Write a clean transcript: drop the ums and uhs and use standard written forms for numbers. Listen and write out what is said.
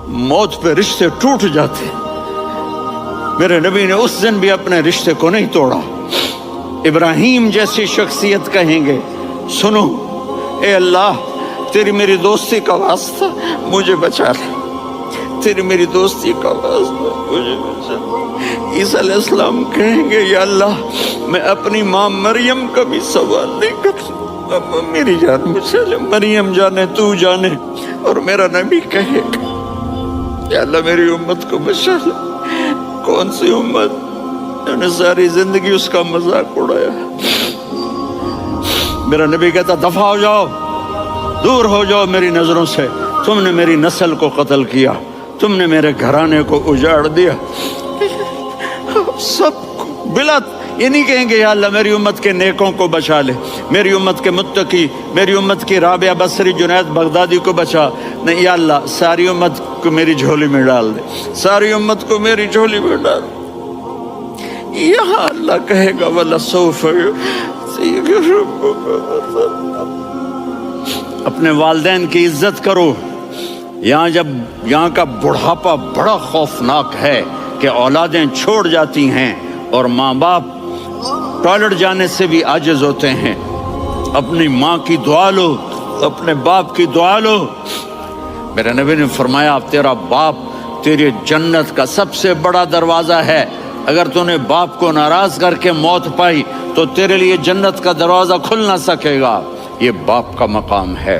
موت پہ رشتے ٹوٹ جاتے. میرے نبی نے اس دن بھی اپنے رشتے کو نہیں توڑا. ابراہیم جیسی شخصیت کہیں گے سنو اے اللہ تیری میری دوستی کا واسطہ مجھے بچا لے, تیری میری دوستی کا واسطہ مجھے بچا لے. عیسیٰ علیہ السلام کہیں گے یا اللہ میں اپنی ماں مریم کا بھی سوال نہیں کر سکتا, میری جان بچا لے, مریم جانے تو جانے. اور میرا نبی کہے گا یا اللہ میری امت کو بچا لے. کون سی امت انہوں نے ساری زندگی اس کا مذاق اڑایا. میرا نبی کہتا دفع ہو جاؤ, دور ہو جاؤ میری نظروں سے, تم نے میری نسل کو قتل کیا, تم نے میرے گھرانے کو اجاڑ دیا. سب بلا یہ نہیں کہیں گے یا اللہ میری امت کے نیکوں کو بچا لے, میری امت کے متقی, میری امت کی رابعہ بصری جنید بغدادی کو بچا. نہیں یا اللہ ساری امت کو میری جھولی میں ڈال دے, ساری امت کو میری جھولی میں ڈال. یہاں اللہ کہے گا وَلَسَوْفَ اپنے والدین کی عزت کرو. یہاں کا بڑھاپا بڑا خوفناک ہے کہ اولادیں چھوڑ جاتی ہیں اور ماں باپ ٹوائلٹ جانے سے بھی عاجز ہوتے ہیں. اپنی ماں کی دعا لو, اپنے باپ کی دعا لو. میرے نبی نے فرمایا تیرا باپ تیری جنت کا سب سے بڑا دروازہ ہے. اگر تو نے باپ کو ناراض کر کے موت پائی تو تیرے لیے جنت کا دروازہ کھل نہ سکے گا. یہ باپ کا مقام ہے.